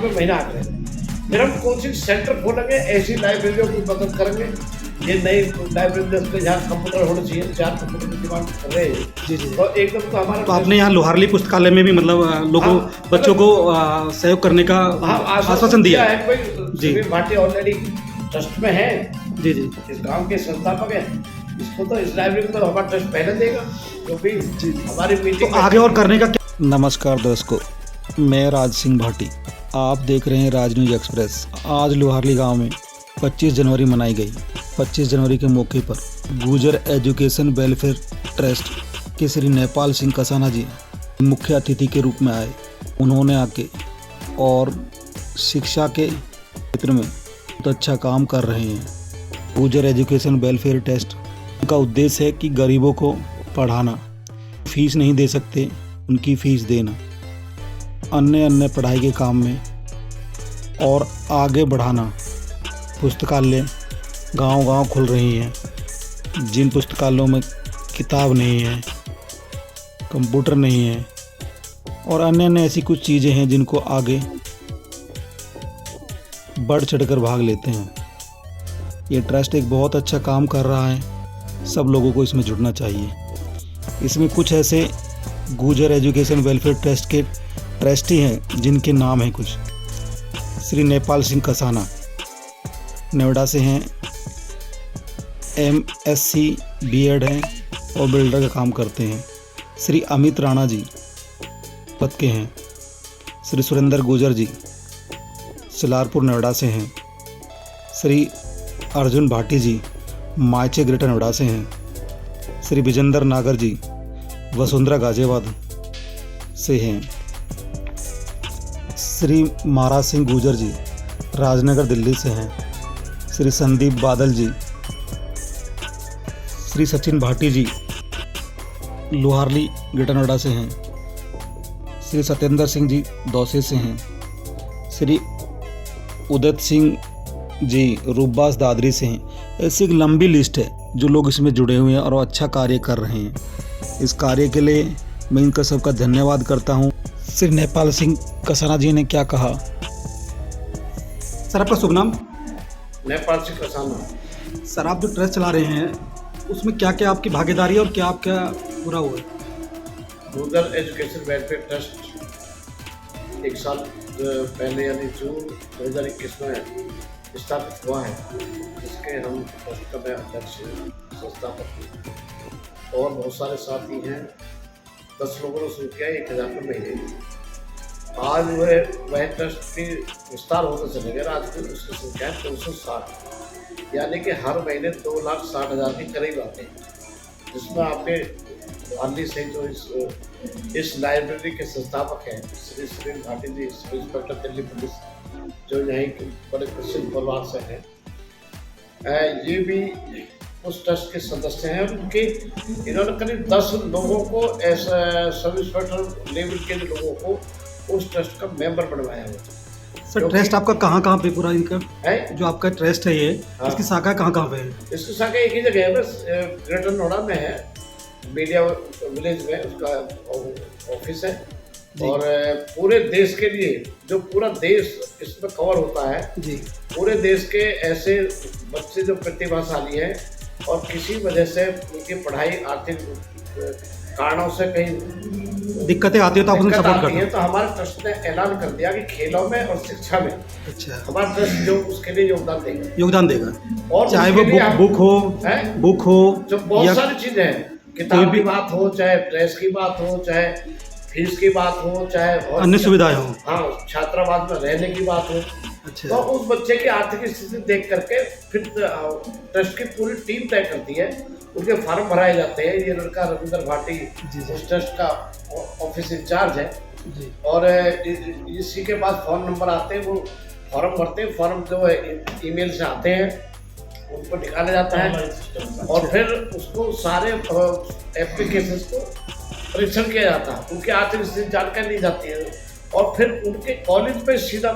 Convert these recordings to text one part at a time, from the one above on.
में महीना आ गए। फिर हम कोचिंग सेंटर खोलेंगे, ऐसी लाइब्रेरियों की मदद करेंगे। ये नई लाइब्रेरी जहाँ कंप्यूटर होना चाहिए, 4 कंप्यूटर की डिमांड कर रहे हैं। जी जी। तो एकदम तो हमारा तो आपने यहाँ लोहारली पुस्तकालय में भी मतलब लोगों हाँ, बच्चों को सहयोग करने का आश्वासन दिया है। भाई जी। सुनील भाटी ऑलरेडी ट्रस्ट में है, जी जी इस गांव के संस्थापक है। इसको तो इस लाइब्रेरी को तो हमारा ट्रस्ट पहले देगा, क्योंकि हमारी तो मीटिंग आगे और करने का क्या। नमस्कार दोस्तों, मैं राज सिंह भाटी, आप देख रहे हैं राज न्यूज एक्सप्रेस। आज लोहारली गांव में 25 जनवरी मनाई गई। 25 जनवरी के मौके पर गुजर एजुकेशन वेलफेयर ट्रस्ट के श्री नेपाल सिंह कसाना जी मुख्य अतिथि के रूप में आए। उन्होंने आके और शिक्षा के क्षेत्र में बहुत अच्छा काम कर रहे हैं। गुजर एजुकेशन वेलफेयर ट्रस्ट का उद्देश्य है कि गरीबों को पढ़ाना, फीस नहीं दे सकते उनकी फीस देना, अन्य पढ़ाई के काम में और आगे बढ़ाना। पुस्तकालय गांव-गांव खुल रही हैं, जिन पुस्तकालयों में किताब नहीं है, कंप्यूटर नहीं है और अन्य ऐसी कुछ चीज़ें हैं जिनको आगे बढ़ चढ़कर भाग लेते हैं। ये ट्रस्ट एक बहुत अच्छा काम कर रहा है, सब लोगों को इसमें जुड़ना चाहिए। इसमें कुछ ऐसे गुजर एजुकेशन वेलफेयर ट्रस्ट के ट्रस्टी हैं जिनके नाम हैं कुछ। श्री नेपाल सिंह कसाना नोएडा से हैं, MSc B.Ed हैं और बिल्डर का काम करते हैं। श्री अमित राणा जी पद के हैं। श्री सुरेंद्र गुजर जी सलारपुर नोएडा से हैं। श्री अर्जुन भाटी जी मायचे ग्रेटर नोएडा से हैं। श्री विजेंद्र नागर जी वसुंधरा गाजियाबाद से हैं। श्री महाराज सिंह गुजर जी राजनगर दिल्ली से हैं। श्री संदीप बादल जी, श्री सचिन भाटी जी लोहारली ग्रेटर नोएडा से हैं। श्री सत्येंद्र सिंह जी दौसे से हैं। श्री उदित सिंह जी रूपबास दादरी से हैं। ऐसी एक लंबी लिस्ट है जो लोग इसमें जुड़े हुए हैं और अच्छा कार्य कर रहे हैं। इस कार्य के लिए मैं इनका सबका धन्यवाद करता हूँ। श्री नेपाल सिंह कसाना जी ने क्या कहा। सर आपका शुभ नाम। नेपाल सिंह कसाना। सर आप जो ट्रस्ट चला रहे हैं उसमें क्या क्या आपकी भागीदारी है और क्या आपका पूरा हुआ है। गुजर एजुकेशन वेलफेयर ट्रस्ट 1 साल पहले यानी जून 2021 में स्थापित हुआ है, जिसके हम ट्रस्ट का मैं अध्यक्ष संस्थापक हूँ और बहुत सारे साथी हैं। 10 लोगों ने शुरू किया, 1000 रुपये महीने। आज वह ट्रस्ट की विस्तार होता चलेगा। आज की उसकी संख्या है 260, यानी कि हर महीने 2,60,000 के करीब आते हैं, जिसमें आपके हाली से जो इस लाइब्रेरी के संस्थापक हैं श्री सुनील भाटी जी, इंस्पेक्टर दिल्ली पुलिस, जो यहीं के बड़े प्रसिद्ध परिवार से हैं, ये भी उस ट्रस्ट के सदस्य हैं। उनके इन्होंने करीब 10 लोगों को ऐसा सब इंस्पेक्टर लेवल के लोगों को उस ट्रस्ट का मेंबर बनवाया हुआ। सर ट्रस्ट आपका कहाँ कहाँ पे पूरा इनका है? जो आपका ट्रस्ट है ये, हाँ। इसकी शाखा कहाँ कहाँ पे है। इसकी शाखा एक ही जगह है, बस ग्रेटर नोएडा में है, मीडिया विलेज में उसका ऑफिस है। और पूरे देश के लिए, जो पूरा देश इसमें कवर होता है जी, पूरे देश के ऐसे बच्चे जो प्रतिभाशाली हैं और किसी वजह से उनकी पढ़ाई आर्थिक कारणों से कहीं दिक्कतें आती है तो आप उन्हें सपोर्ट करते हैं। तो हमारे ट्रस्ट ने ऐलान कर दिया कि खेलों में और शिक्षा में अच्छा हमारा ट्रस्ट जो उसके लिए योगदान देगा। और चाहे वो बुक हो जो बहुत सारी चीजें हैं, किताब की बात हो, चाहे ड्रेस की बात हो, चाहे फीस की बात हो, चाहे अन्य सुविधाएं हो, हाँ छात्रावास में रहने की बात हो। अच्छा। तो उस बच्चे की आर्थिक स्थिति देख करके फिर ट्रस्ट की पूरी टीम तय करती है, उनके फॉर्म भराए जाते हैं। ये लड़का रविंद्र भाटी उस ट्रस्ट का ऑफिस इंचार्ज है जी। और इसी के बाद फ़ोन नंबर आते हैं, वो फॉर्म भरते हैं। फॉर्म जो है ईमेल से आते हैं, उनको निकाला जाता है और फिर उसको सारे एप्लीकेशंस को परीक्षण किया जाता है, उनकी आर्थिक स्थिति जानकारी ली जाती है और फिर उनके कॉलेज पे सीधा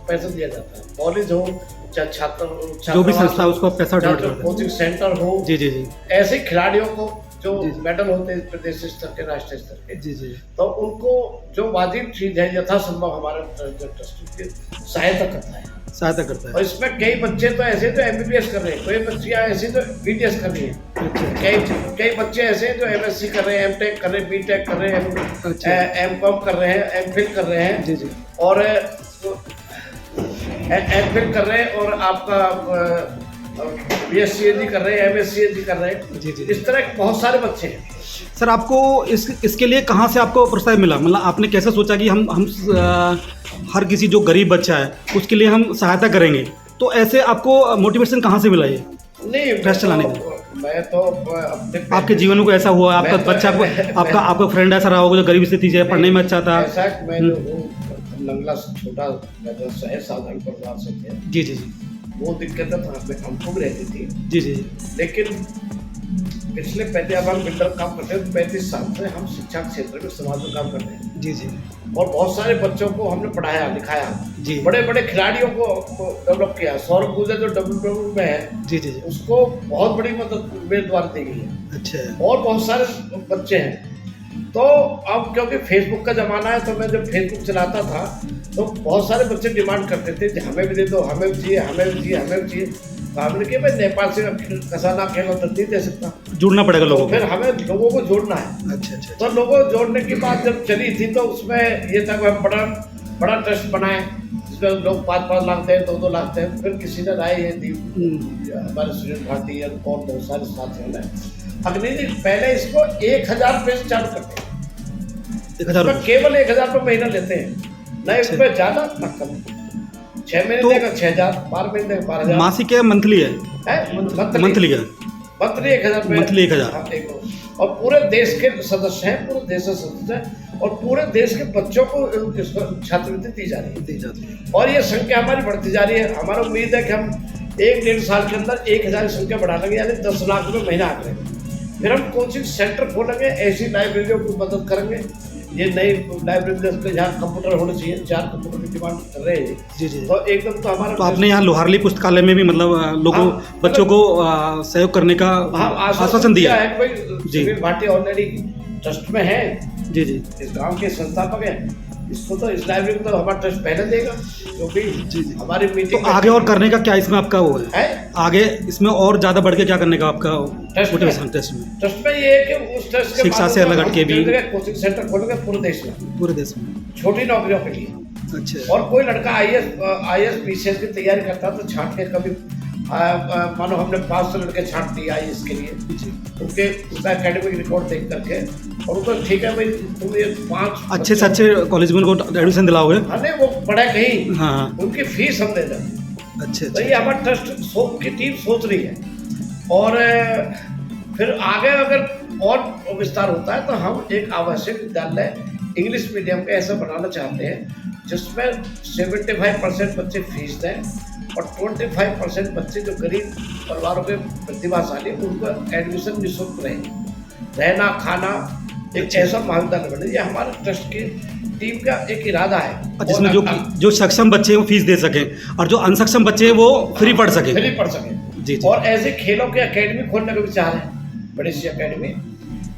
पैसा दिया जाता है। कॉलेज हो चाहे छात्र जो भी संस्था उसको पैसा कोचिंग सेंटर हो, जी जी जी, ऐसे खिलाड़ियों को जो जी, जी। मेडल होते हैं प्रदेश स्तर के, राष्ट्रीय स्तर के, जी जी तो उनको जो वाजिब चीज है यथासंभव हमारा ट्रस्ट की सहायता करता है। सहायता करता और है। इसमें कई बच्चे तो ऐसे जो MBBS कर रहे हैं, कोई बच्चियां ऐसी जो BDS कर रही हैं, अच्छा कई बच्चे ऐसे हैं जो MSc कर रहे हैं, MTech कर रहे हैं, BTech कर रहे हैं, अच्छा। MCOM कर रहे हैं, MPhil कर रहे हैं, जी जी और MPhil कर रहे हैं, और आपका BSc कर रहे हैं, MSc कर रहे हैं। जी जी। इस तरह के बहुत सारे बच्चे हैं। सर आपको इसके लिए कहाँ से आपको प्रोत्साहन मिला, मतलब आपने कैसे सोचा कि हम हर किसी जो गरीब बच्चा है उसके लिए हम सहायता करेंगे, तो ऐसे आपको मोटिवेशन कहाँ से मिला ये नहीं, ट्रस्ट चलाने का? मैं तो अपने आपके जीवन में कोई ऐसा हुआ, आपका मैं तो- बच्चा को आपका फ्रेंड ऐसा रहा होगा जो गरीब स्थिति से पढ़ने में अच्छा था? ऐसा कि मैं जो हूँ नंगला से छोटा, मतलब शहर साधारण परिवार से थे, जी जी जी वो दिक्कतें तो हमको भी रहती थी, जी जी लेकिन पिछले 35 हम बिल्डर काम करते हैं, 35 साल से हम शिक्षा क्षेत्र में समाज में काम कर रहे हैं, जी जी और बहुत सारे बच्चों को हमने पढ़ाया लिखाया, जी बड़े बड़े खिलाड़ियों को डेवलप किया। सौरभ गुजर जो WWE में है, जी जी जी उसको बहुत बड़ी मदद मेरे द्वारा दी गई है, अच्छा और बहुत सारे बच्चे हैं। तो अब क्योंकि फेसबुक का ज़माना है, तो मैं जब फेसबुक चलाता था तो बहुत सारे बच्चे डिमांड करते थे कि हमें भी दे दो, हमें भी चाहिए, हमें भी चाहिए, हमें भी चाहिए। तो हमने कहा भाई नेपाल से खजाना खेलो तो नहीं दे सकता, जुड़ना पड़ेगा तो लोगों को। फिर हमें लोगों को जोड़ना है। अच्छा अच्छा तो लोगों को जोड़ने की बात जब चली थी, तो उसमें ये था कि हम बड़ा ट्रस्ट बनाए, जिसमें लोग 5-5 लाख दें, 2-2 लाख दें। फिर किसी ने राय ये दी, हमारे स्टूडेंट भारती और बहुत सारे साथियों ने, अग्नि जी पहले इसको 1000 रुपये से चालू करते हैं, 1000 इसमें केवल 1000 रुपये महीना लेते हैं, न इसमें ज़्यादा न कम। 6 महीने तो- देगा 6000, 12 महीने देगा 12000, मासिक है मंथली है? मंथली का मंथली 1000 रुपये, मंथली 1000। हाँ, और पूरे देश के सदस्य हैं, पूरे देश के सदस्य हैं, और पूरे देश के बच्चों को छात्रवृत्ति दी जा रही है, दी जाती है। और ये संख्या हमारी बढ़ती जा रही है। हमारा उम्मीद है कि हम 1-1.5 साल के अंदर 1000 की संख्या बढ़ा लेंगे, यानी 10 लाख रुपये महीना आ करेंगे। फिर हम कोचिंग सेंटर खोलेंगे, ऐसी लाइब्रेरियों की मदद करेंगे। ये नई लाइब्रेरी जहाँ कंप्यूटर होने चाहिए, 4 कंप्यूटर की डिमांड कर रहे हैं जी जी। तो एकदम तो हमारा तो आपने यहाँ लोहारली पुस्तकालय में भी मतलब लोगों हाँ, बच्चों को सहयोग करने का आश्वासन दिया है? कोई जी। सुनील भाटी ऑलरेडी ट्रस्ट में है, जी जी इस गांव के संस्थापक हैं। इसको तो इस लाइब्रेरी को तो हमारा ट्रस्ट पहले देगा, क्योंकि जी जी। हमारी तो मीटिंग आगे और करने का क्या इसमें आपका वो है? है आगे इसमें और ज़्यादा बढ़ के क्या करने का आपका ट्रस्ट में? मोटिवेशन टेस्ट में? ट्रस्ट में ये है कि उस ट्रस्ट के शिक्षा से माध्यम अलग हटके भी- हम कोचिंग सेंटर खोलेंगे पूरे देश में, पूरे देश में? छोटी नौकरियों के लिए। अच्छा और कोई लड़का IAS PCS की तैयारी करता तो छांट के कभी मानो हमने 500 लड़के छांट दिए IAS के लिए, जी। उनके उसका एकेडमिक रिकॉर्ड देख करके, और उनको ठीक है भाई तुम ये 5 अच्छे से अच्छे कॉलेज में उनको एडमिशन दिलाओगे? अरे वो पढ़े कहीं, हाँ हाँ। उनकी फीस हम दे दें। अच्छा तो ये हमारा ट्रस्ट की टीम सोच रही है, और फिर आगे अगर और विस्तार होता है तो हम एक आवासीय विद्यालय इंग्लिश मीडियम का ऐसा बनाना चाहते हैं जिसमें 75% बच्चे फीस दें, और 25% बच्चे जो गरीब परिवारों के प्रतिभाशाली उनको एडमिशन निःशुल्क रहे, रहना खाना एक ऐसा महाविद्यालय बने। ये हमारे ट्रस्ट की टीम का एक इरादा है, जिसमें जो सक्षम बच्चे हैं वो फीस दे सकें, और जो अनसक्षम बच्चे हैं वो फ्री पढ़ सकें। फ्री पढ़ सके। जी जी। और ऐसे खेलों की एकेडमी खोलने का विचार है, बड़ी सी एकेडमी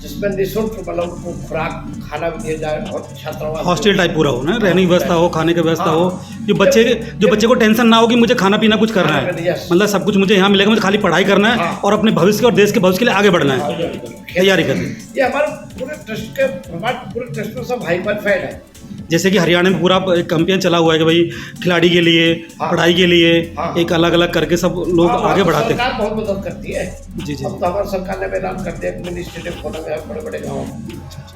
जिसमें निःशुल्क मतलब उनको खुराक खाना भी दिया जाए, और छात्रावास हॉस्टल टाइप पूरा हो ना, रहने की व्यवस्था हो, खाने की व्यवस्था हाँ। हो, जो बच्चे को टेंशन ना हो कि मुझे खाना पीना कुछ करना है, यस। मतलब सब कुछ मुझे यहाँ मिलेगा, मुझे खाली पढ़ाई करना है हाँ। और अपने भविष्य और देश के भविष्य के लिए आगे बढ़ना है, तैयारी करनी है। ये हमारे पूरे ट्रस्ट में सब हाइपरफाइड है। जैसे कि हरियाणा में पूरा एक कैंपेन चला हुआ है कि भाई खिलाड़ी के लिए, हाँ। पढ़ाई के लिए, हाँ। एक अलग अलग करके सब लोग हाँ, आगे तो बढ़ाते हैं। सरकार बहुत मदद करती है। जी जी। अब तो हमारी सरकार ने ऐलान कर दिया कि मिनी स्टेडियम खोला गया बड़े बड़े गाँव,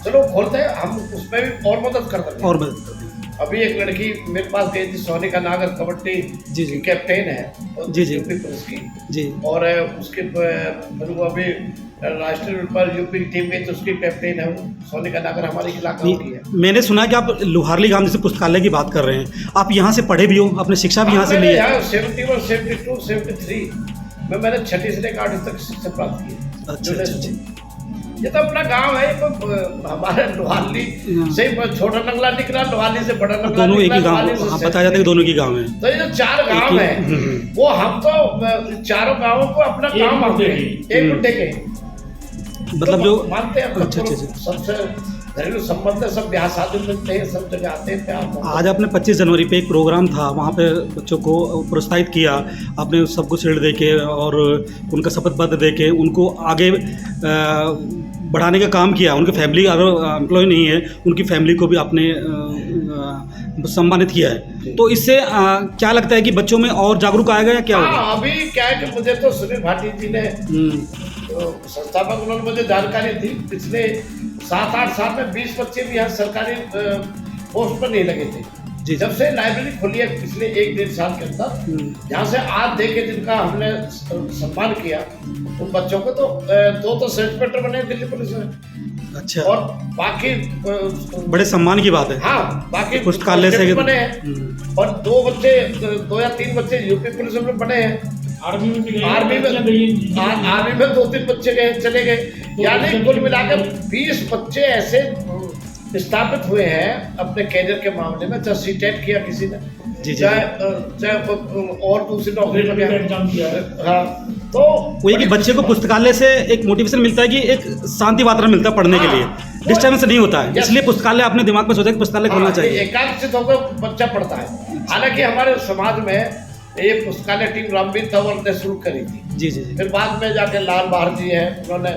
चलो खोलते हैं, हम उसमें भी और मदद कर देंगे। और मदद करते हैं। अभी एक लड़की मेरे पास गई थी, सोनिका नागर, कबड्डी जी जी। कैप्टन है, जी जी। यूपी पुलिस की, जी और उसके फिर वो अभी राष्ट्रीय लेवल पर यूपी की टीम गई तो उसकी कैप्टन है वो, सोनिका नागर हमारे इलाका की है। मैंने सुना कि आप लोहारली गांव जैसे पुस्तकालय की बात कर रहे हैं, आप यहाँ से पढ़े भी हो, अपने शिक्षा भी यहाँ से ली है? 71, 72, 73 में मैंने 6ठी से लेकर 8वीं तक शिक्षा प्राप्त की है। अच्छा अच्छा। ये तो अपना गांव है, ये तो हमारे लोहारली से छोटा नंगला निकला, लोहारली से बड़ा नंगला दोनों एक ही निकला, गांव, लोहारली से हाँ, बताया जाता है कि दोनों ही गांव हैं। तो ये जो 4 गांव ही- हैं वो हम तो चारों गांवों को अपना काम मानते हैं, एक गुड्डे के। मतलब जो मानते हैं अच्छा अच्छा अच्छा। सबसे घरेलू संबंध है, सब ब्याह शादी मिलते हैं, सब जगह आते हैं प्यार मोहब्बत। आज आपने 25 जनवरी पे एक प्रोग्राम था, वहाँ पे बच्चों को प्रोत्साहित किया आपने, सबको शील्ड दे के और उनका शपथ पत्र दे के उनको आगे बढ़ाने का काम किया। उनकी फैमिली अगर एम्प्लॉय नहीं है, उनकी फैमिली को भी आपने सम्मानित किया है। तो इससे क्या लगता है कि बच्चों में और जागरूक आएगा या क्या होगा? हाँ, अभी क्या है कि मुझे तो सुनील भाटी जी ने तो संस्थापक, उन्होंने मुझे जानकारी दी, पिछले 7-8 साल में 20 बच्चे भी यहाँ सरकारी पोस्ट पर नहीं लगे थे। जी। जब से लाइब्रेरी खुली है पिछले 1-1.5 साल के अंदर, जहाँ से आज देखे जिनका हमने सम्मान किया उन बच्चों को, तो दो सब इंस्पेक्टर बने दिल्ली पुलिस में। अच्छा, और बाकी बड़े सम्मान की बात है। हाँ, बाकी पुस्तकालय से बने हैं। और 2 या 3 बच्चे यूपी पुलिस में बने हैं। आर्मी में 2-3 बच्चे गए, चले गए। यानी कुल मिलाकर 20 बच्चे ऐसे स्थापित हुए हैं अपने कैरियर के मामले में, चाहे सीटेट किया किसी ने, चाहे और दूसरी नौकरी में एग्जाम किया। हाँ, तो वही कि बच्चे को पुस्तकालय से एक मोटिवेशन मिलता है कि एक शांति वातावरण मिलता है पढ़ने के लिए, डिस्टर्बेंस नहीं होता है, इसलिए पुस्तकालय आपने दिमाग में सोचा कि पुस्तकालय खोलना चाहिए। एकांकित होकर बच्चा पढ़ता है। हालांकि हमारे समाज में ये पुस्तकालय टीम रामवीर तंवर ने शुरू करी थी। जी जी। फिर बाद में जाके लाल बहादुर जी हैं, उन्होंने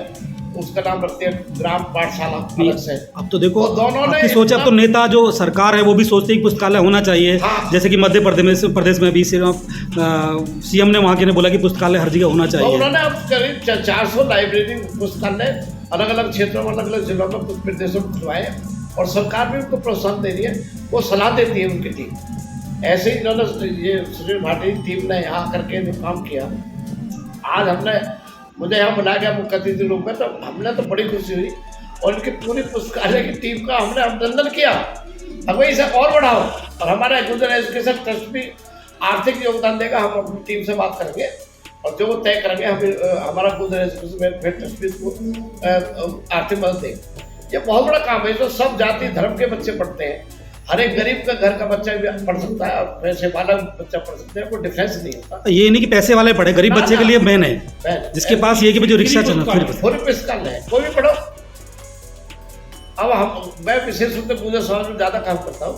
उसका नाम रखते हैं ग्राम पाठशाला अलग से। अब तो देखो दोनों ने सोचा, अब तो नेता जो सरकार है वो भी सोचते हैं कि पुस्तकालय होना चाहिए। हाँ। जैसे कि मध्य प्रदेश में भी सीएम ने वहाँ के ने बोला कि पुस्तकालय हर जगह होना चाहिए। तो उन्होंने अब करीब 400 लाइब्रेरी पुस्तकालय अलग अलग क्षेत्रों में, अलग अलग जिलों में, कुछ प्रदेशों में खुलवाए, और सरकार भी उनको प्रोत्साहन दे रही है, वो सलाह देती है उनकी टीम। ऐसे ही इन्होंने ये सुनील भाटी टीम ने यहाँ करके जो काम किया, आज हमने मुझे यहाँ बुलाया गया मुख्य अतिथि रूप में, तो हमने तो बड़ी खुशी हुई, और इनकी पूरी पुस्तकालय की टीम का हमने अभिनंदन किया। अब इसे और बढ़ाओ, और हमारा गुजर एजुकेशन ट्रस्ट भी आर्थिक योगदान देगा। हम अपनी टीम से बात करेंगे और जो वो तय करेंगे, हम हमारा गुजर एजुकेशन वेलफेयर ट्रस्ट भी इसको आर्थिक मदद देगा। ये बहुत बड़ा काम है, जो सब जाति धर्म के बच्चे पढ़ते हैं। हर एक गरीब का घर का बच्चा भी पढ़ सकता है, पैसे वाला बच्चा पढ़ सकता है, कोई डिफरेंस नहीं होता। ये नहीं कि पैसे वाले पढ़े, गरीब बच्चे के लिए मेन है, जिसके पास ये कि जो रिक्शा चलना पूरी पुस्तकालय है, कोई भी पढ़ो। अब मैं विशेष रूप से पूजा समाज में ज़्यादा काम करता हूँ।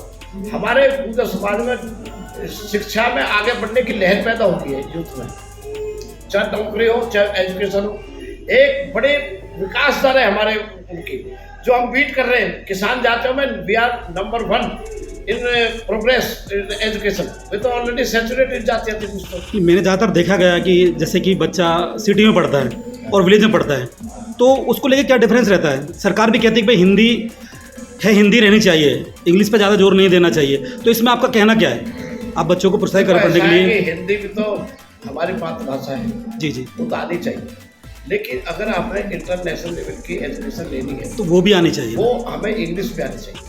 हमारे पूजा समाज में शिक्षा में आगे बढ़ने की लहर पैदा होती है यूथ में, चाहे नौकरी हो चाहे एजुकेशन हो। एक बड़े विकास दर है हमारे उनकी, जो हम बीट कर रहे हैं। किसान जातियों में we are number 1 in progress education. वे तो ऑलरेडी सैचुरेटेड जातियाँ थी कुछ तो। मैंने ज़्यादातर देखा गया कि जैसे कि बच्चा सिटी में पढ़ता है और विलेज में पढ़ता है, तो उसको लेके क्या डिफरेंस रहता है? सरकार भी कहती है कि भाई हिंदी है, हिंदी रहनी चाहिए, इंग्लिश पे ज़्यादा जोर नहीं देना चाहिए। तो इसमें आपका कहना क्या है? आप बच्चों को प्रोत्साहित करें पढ़ने के लिए। हिंदी भी तो हमारी मातृभाषा है। जी जी, वो तो आनी चाहिए, लेकिन अगर आपने इंटरनेशनल लेवल की एजुकेशन लेनी है तो वो भी आनी चाहिए, वो हमें इंग्लिश भी आनी चाहिए।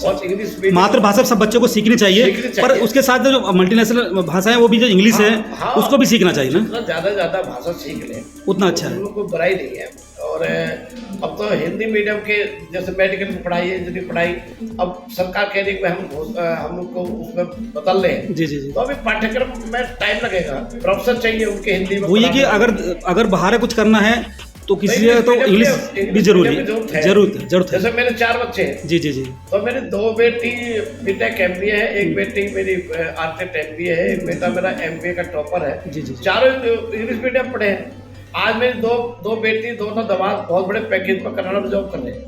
और इंग्लिश मातृभाषा सब बच्चों को सीखनी चाहिए, पर उसके साथ जो मल्टीनेशनल भाषाएं वो भी जो इंग्लिश है उसको भी सीखना चाहिए ना। जितना ज़्यादा भाषा सीख लें उतना अच्छा है, कोई बुराई नहीं है। और अब तो हिंदी मीडियम के जैसे मेडिकल की पढ़ाई है, इंजीनियरिंग पढ़ाई, अब सरकार कह रही है कि हम लोग को उसमें बदल लें। जी जी जी। तो अभी पाठ्यक्रम में टाइम लगेगा, प्रोफेसर चाहिए उनके हिंदी में। वही कि अगर बाहर कुछ करना है तो किसी से तो इंग्लिश भी जरूरी जरूरत है। जैसे मेरे 4 बच्चे हैं। जी जी जी। तो मेरी 2 बेटी बीटेक MBA है, एक बेटी मेरी आर्किटेक्ट MBA है, एक बेटा मेरा MBA का टॉपर है। जी जी। चारों इंग्लिश मीडियम पढ़े हैं। आज मेरी दो बेटी, दोनों दमाद बहुत बड़े पैकेज में कनाडा में जॉब कर रहे हैं।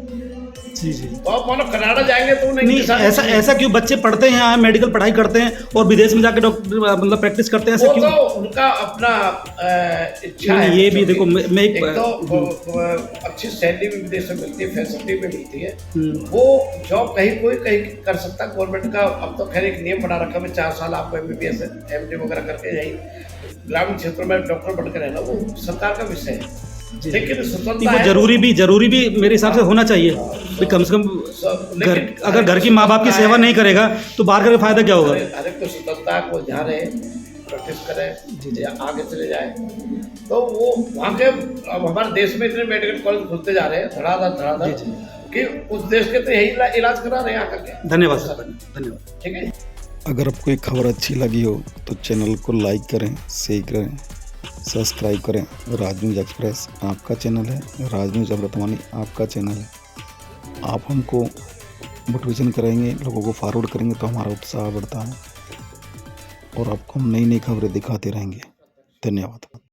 जी जी। तो आप मानो कनाडा जाएंगे तो नहीं, ऐसा क्यों? बच्चे पढ़ते हैं यहाँ, मेडिकल पढ़ाई करते हैं और विदेश में जाकर डॉक्टर मतलब प्रैक्टिस करते हैं, ऐसा क्यों? तो उनका अपना इच्छा है। ये भी देखो, मैं एक तो अच्छी सैलरी भी विदेश में मिलती है, फैसिलिटी भी मिलती है, वो जॉब कोई कहीं कर सकता है। गवर्नमेंट का अब तो खैर एक नियम बना रखा है, 4 साल आपको MBBS MD वगैरह करके यही ग्रामीण क्षेत्रों में डॉक्टर बनकर रहना, वो सरकार का विषय है। लेकिन स्वतंत्रता जरूरी भी मेरे हिसाब से होना चाहिए। कम से कम अगर घर की माँ बाप की सेवा नहीं करेगा तो बाहर का फायदा क्या होगा? हर एक को स्वतंत्रता को ध्यान रहे, प्रैक्टिस करें, आगे चले जाए। तो वो वहाँ के अब हमारे देश में इतने मेडिकल कॉलेज खुलते जा रहे हैं धड़ाधड़ कि उस देश के तो यही इलाज करा रहे हैं आकर के। धन्यवाद सर, धन्यवाद। ठीक है। अगर आपको ये खबर अच्छी लगी हो तो चैनल को लाइक करें, शेयर करें सब्सक्राइब करें। राज न्यूज़ एक्सप्रेस आपका चैनल है, राज न्यूज़ अमृतवाणी आपका चैनल है। आप हमको मोटिवेशन करेंगे, लोगों को फॉरवर्ड करेंगे तो हमारा उत्साह बढ़ता है और आपको हम नई नई खबरें दिखाते रहेंगे। धन्यवाद।